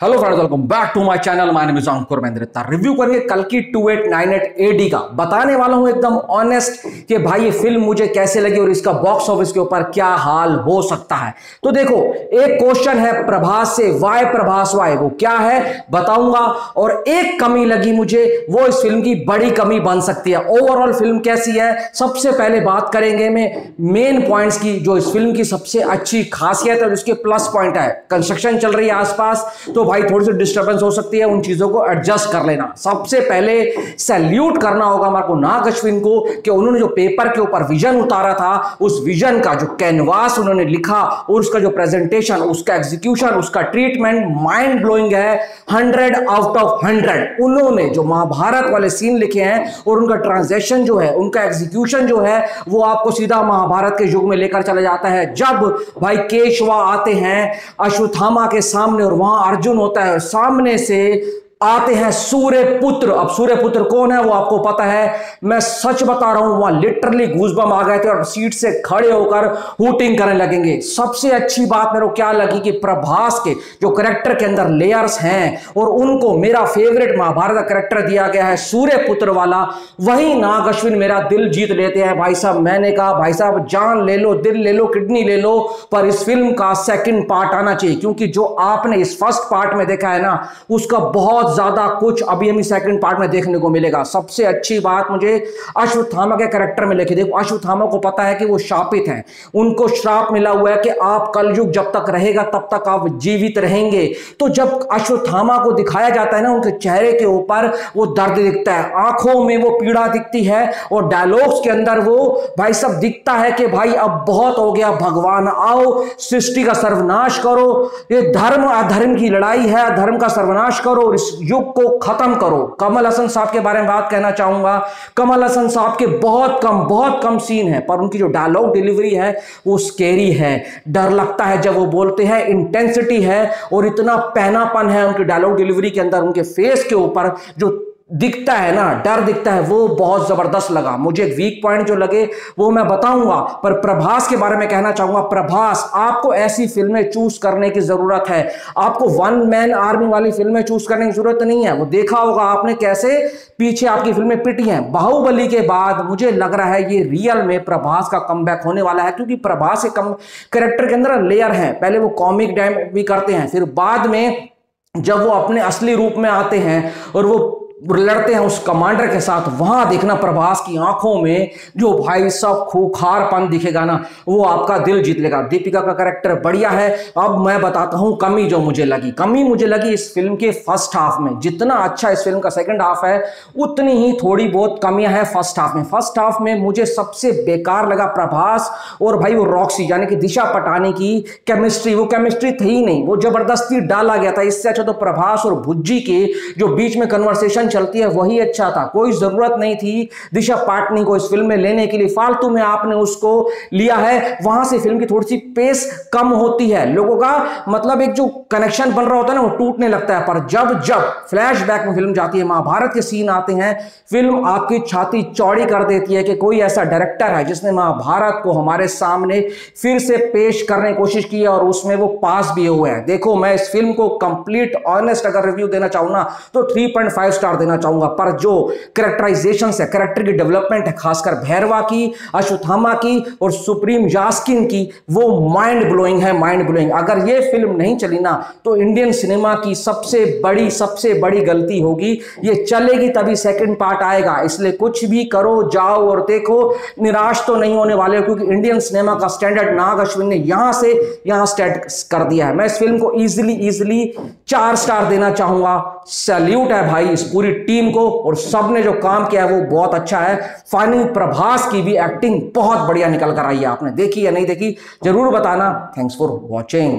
Hello friends, welcome back to my channel. My name is Ankur Mahendra. Review करेंगे कल की 2898 AD का। बताने वाला हूं एकदम ऑनेस्ट कि भाई ये फिल्म मुझे कैसे लगी और इसका बॉक्स ऑफिस के ऊपर क्या हाल हो सकता है। तो देखो, एक क्वेश्चन है प्रभास से, वाई प्रभास वाई, वो क्या है बताऊंगा। और एक कमी लगी मुझे, वो इस फिल्म की बड़ी कमी बन सकती है। ओवरऑल फिल्म कैसी है सबसे पहले बात करेंगे में मेन पॉइंट्स की, जो इस फिल्म की सबसे अच्छी खासियत है और उसके प्लस पॉइंट है। कंस्ट्रक्शन चल रही है आसपास, तो भाई थोड़ी सी डिस्टर्बेंस हो सकती है, उन चीजों को एडजस्ट कर लेना। सबसे पहले सैल्यूट करना होगा हमारे को नाग अश्विन को कि उन्होंने जो पेपर के ऊपर विजन उतारा था, उस विजन का जो कैनवास उन्होंने लिखा और उसका जो प्रेजेंटेशन, उसका एग्जीक्यूशन, उसका ट्रीटमेंट माइंड ब्लोइंग है। 100 आउट ऑफ 100 उन्होंने जो महाभारत वाले सीन लिखे हैं और उनका ट्रांजेक्शन जो है, उनका एग्जीक्यूशन जो है, वो आपको सीधा महाभारत के युग में लेकर चला जाता है। जब भाई केशवा आते हैं अश्वत्थामा के सामने और वहां अर्जुन होता है, सामने से आते हैं सूर्य पुत्र। अब सूर्य पुत्र कौन है वो आपको पता है, मैं सच बता रहा हूं, वहां लिटरली गूज़बम्प आ गए थे और सीट से खड़े होकर हूटिंग करने लगेंगे। सबसे अच्छी बात मेरे को क्या लगी कि प्रभास के जो करेक्टर के अंदर लेयर्स हैं और उनको मेरा फेवरेट महाभारत का करेक्टर दिया गया है सूर्य पुत्र वाला। वही नाग अश्विन मेरा दिल जीत लेते हैं भाई साहब। मैंने कहा भाई साहब, जान ले लो, दिल ले लो, किडनी ले लो, पर इस फिल्म का सेकंड पार्ट आना चाहिए, क्योंकि जो आपने इस फर्स्ट पार्ट में देखा है ना, उसका बहुत ज्यादा कुछ अभी हमें सेकंड पार्ट में देखने को मिलेगा। सबसे अच्छी बात मुझे अश्वत्थामा के कैरेक्टर में लिखी। देखो, अश्वत्थामा को पता है कि वो शापित हैं, उनको श्राप मिला हुआ है कि आप कलयुग जब तक रहेगा तब तक आप जीवित रहेंगे। तो जब अश्वत्थामा को दिखाया जाता है ना, उनके चेहरे के ऊपर वो दर्द दिखता है, आंखों में वो पीड़ा दिखती है और डायलॉग्स के अंदर वो भाई सब दिखता है कि भाई अब बहुत हो गया, भगवान आओ, सृष्टि का सर्वनाश करो, ये धर्म अधर्म की लड़ाई है, धर्म का सर्वनाश करो और इस युग को खत्म करो। कमल हसन साहब के बारे में बात कहना चाहूंगा। कमल हसन साहब के बहुत कम सीन है, पर उनकी जो डायलॉग डिलीवरी है वो स्केरी है, डर लगता है जब वो बोलते हैं। इंटेंसिटी है और इतना पहनापन है उनकी डायलॉग डिलीवरी के अंदर, उनके फेस के ऊपर जो दिखता है ना, डर दिखता है, वो बहुत जबरदस्त लगा मुझे। एक वीक पॉइंट जो लगे वो मैं बताऊंगा, पर प्रभास के बारे में कहना चाहूंगा। प्रभास, आपको ऐसी फिल्में चूज करने की जरूरत है, आपको वन मैन आर्मी वाली फिल्में चूज करने की जरूरत नहीं है। वो देखा होगा आपने कैसे पीछे आपकी फिल्में पिटी हैं। बाहुबली के बाद मुझे लग रहा है ये रियल में प्रभास का कमबैक होने वाला है, क्योंकि प्रभास के कैरेक्टर के अंदर लेयर है। पहले वो कॉमिक डैम भी करते हैं, फिर बाद में जब वो अपने असली रूप में आते हैं और वो लड़ते हैं उस कमांडर के साथ, वहां देखना प्रभास की आंखों में जो भाई साहब खूंखारपन दिखेगा ना, वो आपका दिल जीत लेगा। दीपिका का कैरेक्टर बढ़िया है। अब मैं बताता हूं कमी जो मुझे लगी। कमी मुझे लगी इस फिल्म के फर्स्ट हाफ में। जितना अच्छा इस फिल्म का सेकंड हाफ है, उतनी ही थोड़ी बहुत कमियां हैं फर्स्ट हाफ में। फर्स्ट हाफ में मुझे सबसे बेकार लगा प्रभास और भाई वो रॉक्सी यानी कि दिशा पटानी की केमिस्ट्री। वो केमिस्ट्री थी ही नहीं, वो जबरदस्ती डाला गया था। इससे अच्छा तो प्रभास और भुज्जी के जो बीच में कन्वर्सेशन चलती है वही अच्छा था। कोई जरूरत नहीं थी दिशा पाटनी को इस फिल्म में लेने के लिए, फालतू में आपने उसको लिया है। वहां से फिल्म की थोड़ी सी पेस कम होती है, लोगों का मतलब एक जो कनेक्शन बन रहा होता है ना, वो टूटने लगता है। पर जब जब फ्लैशबैक में फिल्म जाती है, महाभारत के सीन आते हैं, फिल्म आपकी छाती चौड़ी कर देती है कि कोई ऐसा डायरेक्टर है जिसने महाभारत को हमारे सामने फिर से पेश करने की कोशिश की है और उसमें वो पास भी हुए हैं। देखो, मैं इस फिल्म को कंप्लीट ऑनेस्ट अगर रिव्यू देना चाहूं ना, तो 3.5 स्टार देना चाहूंगा। पर जो कैरेक्टराइजेशन है, कैरेक्टर की डेवलपमेंट है, खासकर भैरवा की, अश्वत्थामा की और सुप्रीम यास्किन की, वो माइंड ब्लोइंग है, माइंड ब्लोइंग। अगर ये फिल्म नहीं चली ना, तो इंडियन सिनेमा की सबसे बड़ी गलती होगी। ये चलेगी तभी सेकंड पार्ट आएगा, इसलिए कुछ भी करो, जाओ और देखो, निराश तो नहीं होने वाले, क्योंकि इंडियन सिनेमा का स्टैंडर्ड नाग अश्विन ने यहां से यहां सेट कर दिया है। मैं इस फिल्म को इजीली 4 स्टार देना चाहूंगा। सैल्यूट है भाई इस पूरी टीम को, और सबने जो काम किया है वो बहुत अच्छा है। फाइनली प्रभास की भी एक्टिंग बहुत बढ़िया निकल कर आई है। आपने देखी या नहीं देखी जरूर बताना। Thanks for watching.